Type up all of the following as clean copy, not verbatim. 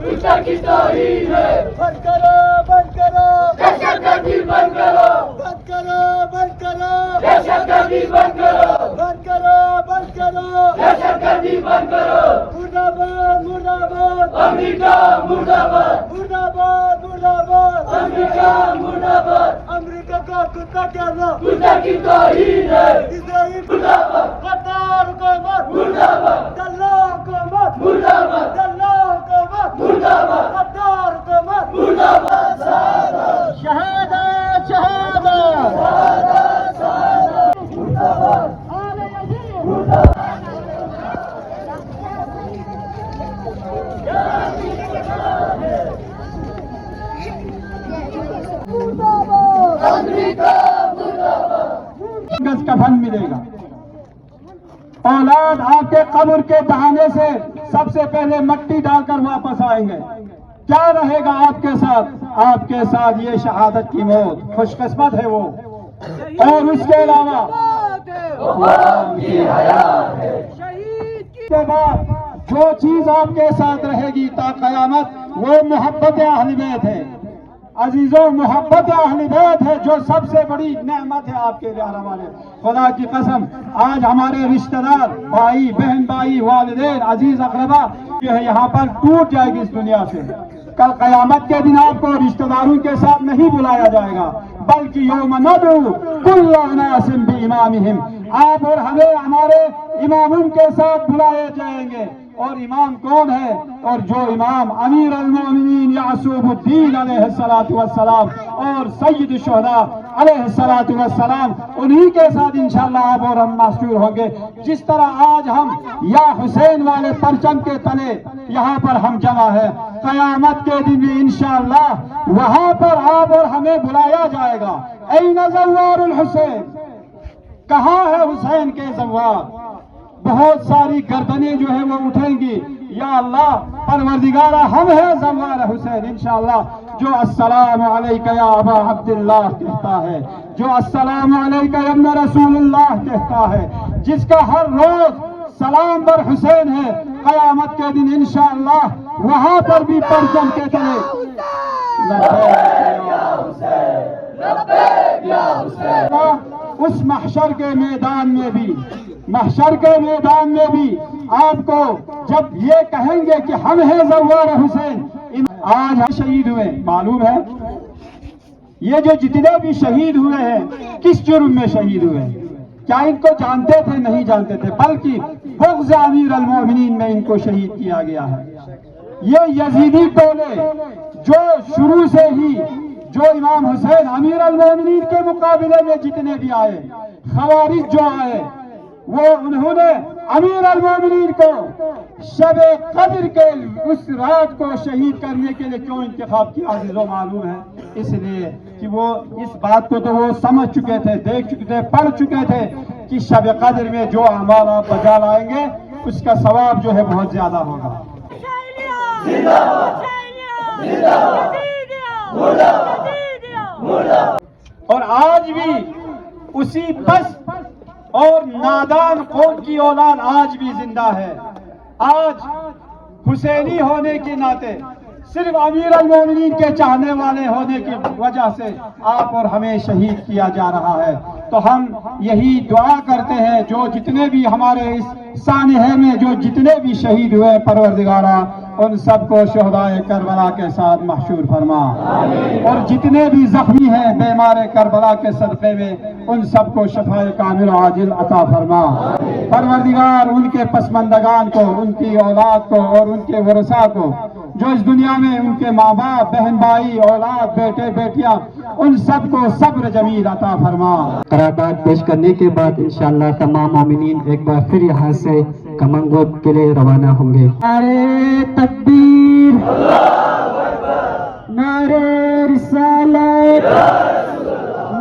دشمن کی توہین ہے، بند کرو بند کرو دہشت گردی بند کرو، بند کرو بند کرو دہشت گردی بند کرو، بند کرو بند کرو دہشت گردی بند کرو، مرد آباد مرد آباد امریکہ مرد آباد، مرد آباد مرد آباد امریکہ مرد آباد، امریکہ کا کتا کیا نام دشمن کی توہین ہے، اسرائیل مرد آباد، غدار حکومت مرد آباد، دلہ حکومت مرد آباد، دلہ حکومت مرد آباد، غدار حکومت مرد آباد، شہادت، شہادت شہادت آل یزید امریکہ مرد آباد، گز کفن ملے گا، اولاد آپ کے قبر کے بہانے سے سب سے پہلے مٹی ڈال کر واپس آئیں گے، کیا رہے گا آپ کے ساتھ؟ آپ کے ساتھ یہ شہادت کی موت، خوش قسمت ہے وہ، اور اس کے علاوہ عوام کی حیات ہے، کے بعد جو چیز آپ کے ساتھ رہے گی تا قیامت وہ محبت اہل بیت ہے، عزیزوں محبت اہل بیت ہے جو سب سے بڑی نعمت ہے آپ کے لیے والے، خدا کی قسم آج ہمارے رشتہ دار بھائی بہن بھائی والدین عزیز اقربا جو ہے یہاں پر ٹوٹ جائے گی اس دنیا سے، کل قیامت کے دن آپ کو رشتہ داروں کے ساتھ نہیں بلایا جائے گا بلکہ یوم ندعو کل اناس بامامہم، آپ اور ہمیں ہمارے اماموں کے ساتھ بلائے جائیں گے، اور امام کون ہے؟ اور جو امام امیر المومنین یعصوب الدین علیہ الصلوۃ والسلام اور سید الشہداء علیہ الصلوۃ والسلام انہی کے ساتھ انشاءاللہ آپ اور ہم محشور ہوں گے، جس طرح آج ہم یا حسین والے پرچم کے تلے یہاں پر ہم جمع ہے، قیامت کے دن بھی انشاءاللہ وہاں پر آپ اور ہمیں بلایا جائے گا، این زوار الحسین، کہاں ہے حسین کے زوار؟ بہت ساری گردنیں جو ہے وہ اٹھیں گی، یا اللہ پروردگارہ ہم ہیں زوار حسین انشاءاللہ، جو السلام علیکہ یا ابا عبداللہ کہتا ہے، جو السلام علیکہ یا ابن رسول اللہ کہتا ہے، جس کا ہر روز سلام بر حسین ہے، قیامت کے دن انشاءاللہ وہاں پر بھی پرچم کے تلے اس محشر کے میدان میں بھی آپ کو جب یہ کہیں گے کہ ہم ہیں زوار حسین، آج ہم شہید ہوئے، معلوم ہے یہ جو جتنے بھی شہید ہوئے ہیں کس جرم میں شہید ہوئے ہیں؟ کیا ان کو جانتے تھے؟ نہیں جانتے تھے، بلکہ بغض امیر المومنین میں ان کو شہید کیا گیا ہے۔ یہ یزیدی ٹولے جو شروع سے ہی جو امام حسین امیر المومنین کے مقابلے میں جتنے بھی آئے، خوارج جو آئے، وہ انہوں نے امیر المومنین کو شب قدر کے اس رات کو شہید کرنے کے لیے کیوں انتخاب کیا؟ عزیزوں معلوم ہے اس لیے کہ وہ اس بات کو تو وہ سمجھ چکے تھے، دیکھ چکے تھے، پڑھ چکے تھے کہ شب قدر میں جو اعمال آپ بجا لائیں گے اس کا ثواب جو ہے بہت زیادہ ہوگا۔ اور آج بھی اسی پست اور نادان قوم کی اولاد آج بھی زندہ ہے، آج حسینی ہونے کے ناطے صرف امیر المومنین کے چاہنے والے ہونے کی وجہ سے آپ اور ہمیں شہید کیا جا رہا ہے، تو ہم یہی دعا کرتے ہیں جو جتنے بھی ہمارے اس سانحے میں جو جتنے بھی شہید ہوئے پروردگارہ ان سب کو شہدائے کربلا کے ساتھ محشور فرما، اور جتنے بھی زخمی ہیں بیمار کربلا کے صدقے میں ان سب کو شفائے کامل و عاجل عطا فرما، پروردگار ان کے پسماندگان کو، ان کی اولاد کو اور ان کے ورثاء کو جو اس دنیا میں ان کے ماں باپ بہن بھائی اولاد بیٹے بیٹیاں ان سب کو صبر جمیل عطا فرما۔ قرارداد پیش کرنے کے بعد انشاءاللہ تمام مومنین ایک بار پھر یہاں سے کمنگوٹ کے لیے روانہ ہوں گے۔ نعرے تکبیر، نعرے رسالت،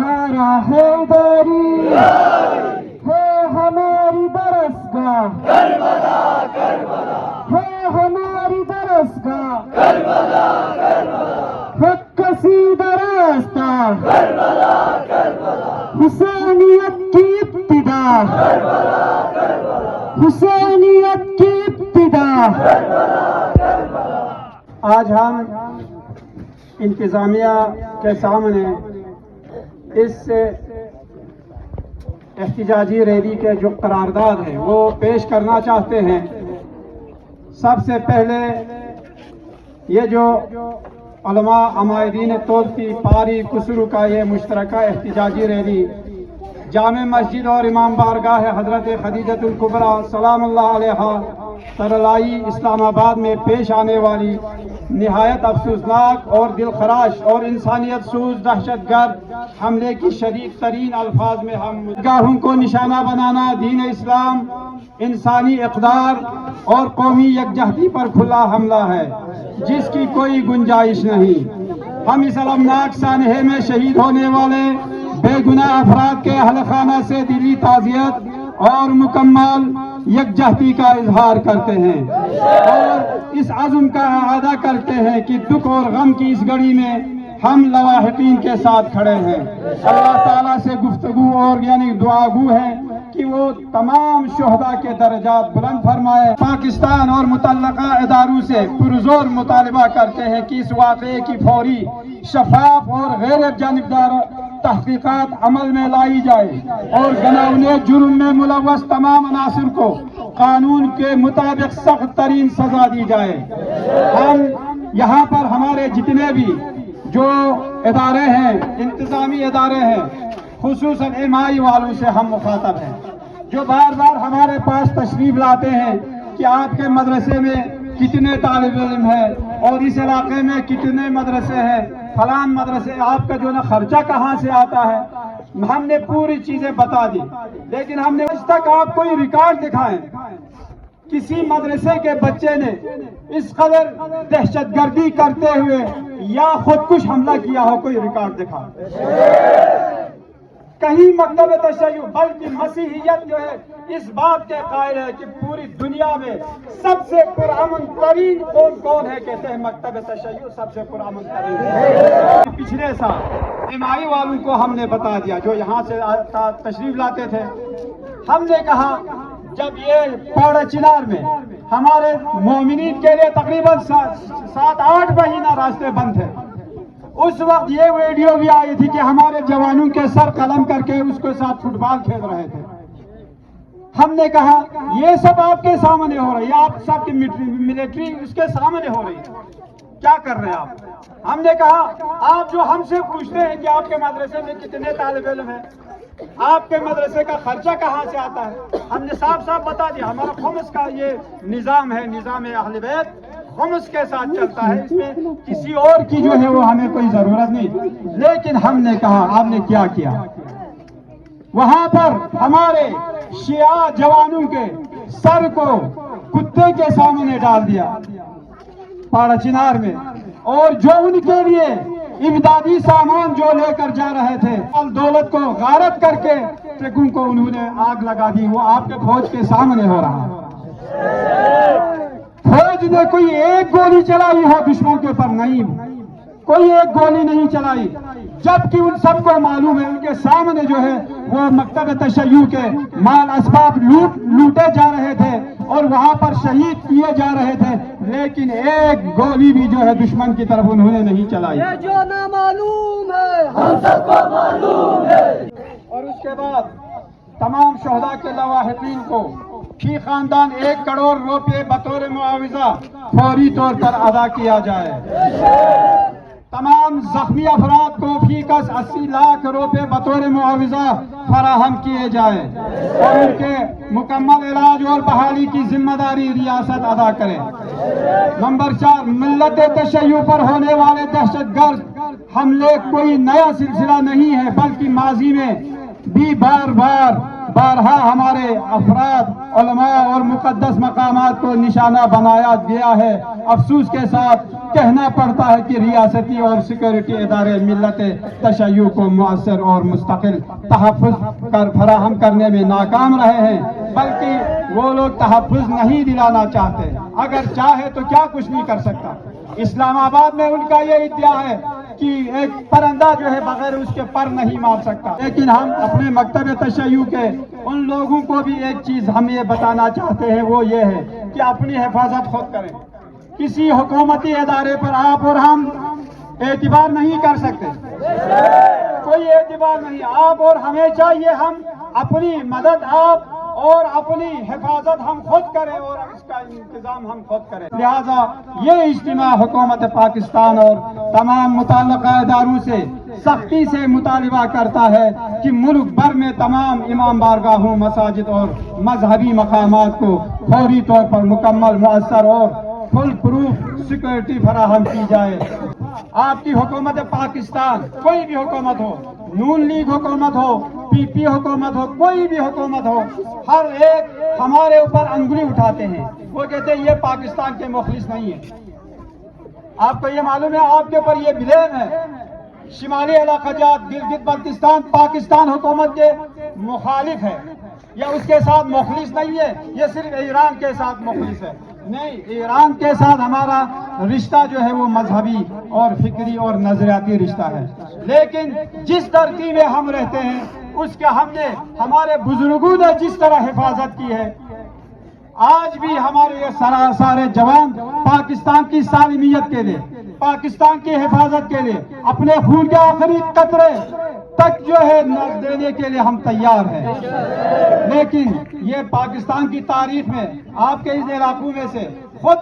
نعرہ حیدری، ہے ہماری درسگاہ، ہے ہماری درسگاہ، حق کسیدہ راستہ، حسینیت کی ابتدا، حسینیت کی ابتدا، آج ہم انتظامیہ کے سامنے اس احتجاجی ریلی کے جو قرارداد ہیں وہ پیش کرنا چاہتے ہیں۔ سب سے پہلے یہ جو علماء عمائدین طب کی پاری کسرو کا یہ مشترکہ احتجاجی ریلی جامع مسجد اور امام بارگاہ حضرت خدیجۃ الکبریٰ سلام اللہ علیہا سرلائی اسلام آباد میں پیش آنے والی نہایت افسوسناک اور دل خراش اور انسانیت سوز دہشت گرد حملے کی شدید ترین الفاظ میں ہم گاہوں کو نشانہ بنانا دین اسلام، انسانی اقدار اور قومی یکجہتی پر کھلا حملہ ہے جس کی کوئی گنجائش نہیں۔ ہم اس المناک سانحے میں شہید ہونے والے بے گناہ افراد کے اہل خانہ سے دلی تعزیت اور مکمل یکجہتی کا اظہار کرتے ہیں اور اس عزم کا اعادہ کرتے ہیں کہ دکھ اور غم کی اس گھڑی میں ہم لواحقین کے ساتھ کھڑے ہیں۔ اللہ تعالیٰ سے گفتگو اور یعنی دعا گو ہے کہ وہ تمام شہداء کے درجات بلند فرمائے۔ پاکستان اور متعلقہ اداروں سے پرزور مطالبہ کرتے ہیں کہ اس واقعے کی فوری، شفاف اور غیر جانبدار تحقیقات عمل میں لائی جائے اور گناہوں جرم میں ملوث تمام عناصر کو قانون کے مطابق سخت ترین سزا دی جائے۔ ہم یہاں پر ہمارے جتنے بھی جو ادارے ہیں، انتظامی ادارے ہیں، خصوصاً امائی والوں سے ہم مخاطب ہیں جو بار بار ہمارے پاس تشریف لاتے ہیں کہ آپ کے مدرسے میں کتنے طالب علم ہیں اور اس علاقے میں کتنے مدرسے ہیں، فلان مدرسے آپ کا جو نا خرچہ کہاں سے آتا ہے۔ ہم نے پوری چیزیں بتا دی، لیکن ہم نے آج تک آپ کوئی ریکارڈ دکھائیں کسی مدرسے کے بچے نے اس قدر دہشت گردی کرتے ہوئے یا خودکش حملہ کیا ہو، کوئی ریکارڈ دکھا۔ کہیں مکتب تشیع بلکہ مسیحیت جو ہے اس بات کے قائل ہے کہ پوری دنیا میں سب سے پرامن ترین کون ہے، کہتے ہیں مکتب تشیع سب سے پرامن ترین ہے۔ پچھلے سال امائی والوں کو ہم نے بتا دیا جو یہاں سے تشریف لاتے تھے، ہم نے کہا جب یہ پاڑا چنار میں ہمارے مومنین کے لیے تقریباً 7-8 مہینہ راستے بند تھے، اس وقت یہ ویڈیو بھی آئی تھی کہ ہمارے جوانوں کے سر قلم کر کے اس کے ساتھ فٹ بال کھیل رہے تھے۔ ہم نے کہا یہ سب آپ کے سامنے ہو رہی ہے، آپ سب کی ملٹری اس کے سامنے ہو رہی ہے، کیا کر رہے ہیں آپ؟ ہم نے کہا آپ جو ہم سے پوچھتے ہیں کہ آپ کے مدرسے میں کتنے طالب علم ہیں، آپ کے مدرسے کا خرچہ کہاں سے آتا ہے، ہم نے صاف صاف بتا دیا ہمارا خمس کا یہ نظام ہے، نظام اہل بیت خمس کے ساتھ چلتا ہے، اس میں کسی اور کی جو ہے وہ ہمیں کوئی ضرورت نہیں۔ لیکن ہم نے کہا آپ نے کیا کیا، وہاں پر ہمارے شیعہ جوانوں کے سر کو کتے کے سامنے ڈال دیا پاڑا چنار میں، اور جو ان کے لیے امدادی سامان جو لے کر جا رہے تھے دولت کو غارت کر کے ٹرکوں کو انہوں نے آگ لگا دی۔ وہ آپ کے فوج کے سامنے ہو رہا ہے۔ فوج نے کوئی ایک گولی چلائی ہو دشمن کے اوپر؟ نہیں، کوئی ایک گولی نہیں چلائی، جبکہ ان سب کو معلوم ہے ان کے سامنے جو ہے وہ مکتب تشیع کے مال اسباب لوٹے جا رہے تھے اور وہاں پر شہید کیے جا رہے تھے، لیکن ایک گولی بھی جو ہے دشمن کی طرف انہوں نے نہیں چلائی۔ یہ جو نامعلوم ہے ہم سب کو معلوم ہے۔ اور اس کے بعد تمام شہداء کے لواحقین کو فی خاندان 1 کروڑ روپے بطور معاوضہ فوری طور پر ادا کیا جائے۔ تمام زخمی افراد کو فی کس 80 لاکھ روپے بطور معاوضہ فراہم کیے جائے اور ان کے مکمل علاج اور بحالی کی ذمہ داری ریاست ادا کرے۔ نمبر 4، ملت تشیع پر ہونے والے دہشت گرد حملے کوئی نیا سلسلہ نہیں ہے، بلکہ ماضی میں بھی بارہا ہمارے افراد، علماء اور مقدس مقامات کو نشانہ بنایا گیا ہے۔ افسوس کے ساتھ کہنا پڑتا ہے کہ ریاستی اور سیکورٹی ادارے ملت تشیع کو مؤثر اور مستقل تحفظ فراہم کرنے میں ناکام رہے ہیں، بلکہ وہ لوگ تحفظ نہیں دلانا چاہتے، اگر چاہے تو کیا کچھ نہیں کر سکتا۔ اسلام آباد میں ان کا یہ ادعا ہے کہ ایک پرندہ جو ہے بغیر اس کے پر نہیں مار سکتا، لیکن ہم اپنے مکتب تشیع کے ان لوگوں کو بھی ایک چیز ہم یہ بتانا چاہتے ہیں، وہ یہ ہے کہ اپنی حفاظت خود کریں۔ کسی حکومتی ادارے پر آپ اور ہم اعتبار نہیں کر سکتے، کوئی اعتبار نہیں. آپ اور ہمیں چاہیے ہم اپنی مدد آپ اور اپنی حفاظت ہم خود کریں اور اس کا انتظام ہم خود کریں. لہذا یہ اجتماع حکومت پاکستان اور تمام متعلقہ اداروں سے سختی سے مطالبہ کرتا ہے کہ ملک بھر میں تمام امام بارگاہوں، مساجد اور مذہبی مقامات کو فوری طور پر مکمل، مؤثر اور فل پروف سیکورٹی فراہم کی جائے. آپ کی حکومت پاکستان، کوئی بھی حکومت ہو، نون لیگ حکومت ہو، پی پی حکومت ہو، کوئی بھی حکومت ہو، ہر ایک ہمارے اوپر انگلی اٹھاتے ہیں. وہ کہتے ہیں یہ پاکستان کے مخلص نہیں ہے. آپ کو یہ معلوم ہے، آپ کے اوپر یہ بلیم ہے. شمالی علاقہ جات گلگت بلتستان پاکستان حکومت کے مخالف ہے یا اس کے ساتھ مخلص نہیں ہے، یہ صرف ایران کے ساتھ مخلص ہے. نہیں، ایران کے ساتھ ہمارا رشتہ جو ہے وہ مذہبی اور فکری اور نظریاتی رشتہ ہے. لیکن جس دھرتی میں ہم رہتے ہیں اس کے ہم نے، ہمارے بزرگوں نے جس طرح حفاظت کی ہے، آج بھی ہمارے یہ سارے جوان پاکستان کی سالمیت کے لیے، پاکستان کی حفاظت کے لیے اپنے خون کے آخری قطرے تک جو ہے دینے کے لیے ہم تیار ہیں. لیکن یہ پاکستان کی تاریخ میں آپ کے اس علاقوں میں سے خود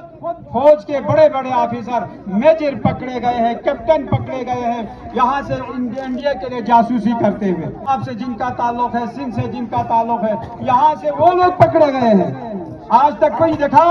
فوج کے بڑے بڑے آفیسر، میجر پکڑے گئے ہیں، کیپٹن پکڑے گئے ہیں یہاں سے انڈیا کے لیے جاسوسی کرتے ہوئے. آپ سے جن کا تعلق ہے، سندھ سے جن کا تعلق ہے، یہاں سے وہ لوگ پکڑے گئے ہیں. آج تک کوئی دیکھا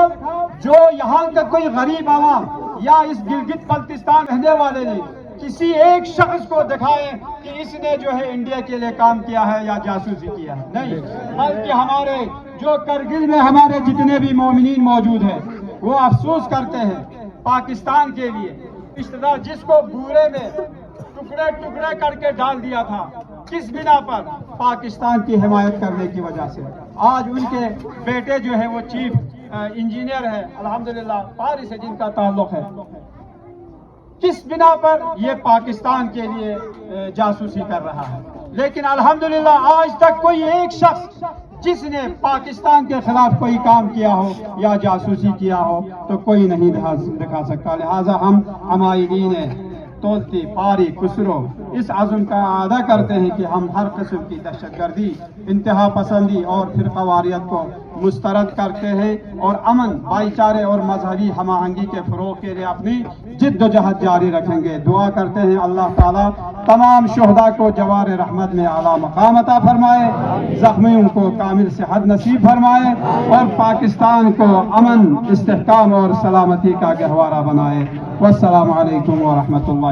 جو یہاں کا کوئی غریب عوام یا اس گلگت بلتستان رہنے والے نے کسی ایک شخص کو دکھائے کہ اس نے جو ہے انڈیا کے لیے کام کیا ہے یا جاسوسی کیا ہے؟ نہیں، بلکہ ہمارے جو کرگل میں ہمارے جتنے بھی مومنین موجود ہیں وہ افسوس کرتے ہیں پاکستان کے لیے. رشتہ دار جس کو بورے میں ٹکڑے ٹکڑے کر کے ڈال دیا تھا، کس بنا پر؟ پاکستان کی حمایت کرنے کی وجہ سے. آج ان کے بیٹے جو ہے وہ چیف انجینئر ہے، الحمدللہ پاریس سے جن کا تعلق ہے. کس بنا پر؟ یہ پاکستان کے لیے جاسوسی کر رہا ہے. لیکن الحمدللہ آج تک کوئی ایک شخص جس نے پاکستان کے خلاف کوئی کام کیا ہو یا جاسوسی کیا ہو تو کوئی نہیں دکھا سکتا. لہٰذا ہم عمائدین تولتی، پاری، کسرو اس عزم کا اعادہ کرتے ہیں کہ ہم ہر قسم کی دہشت گردی، انتہا پسندی اور فرقہ واریت کو مسترد کرتے ہیں اور امن، بھائی چارے اور مذہبی ہم آہنگی کے فروغ کے لیے اپنی جد و جہد جاری رکھیں گے. دعا کرتے ہیں اللہ تعالیٰ تمام شہداء کو جوار رحمت میں اعلیٰ مقام عطا فرمائے، زخمیوں کو کامل صحت نصیب فرمائے اور پاکستان کو امن، استحکام اور سلامتی کا گہوارہ بنائے. والسلام علیکم ورحمۃ اللہ.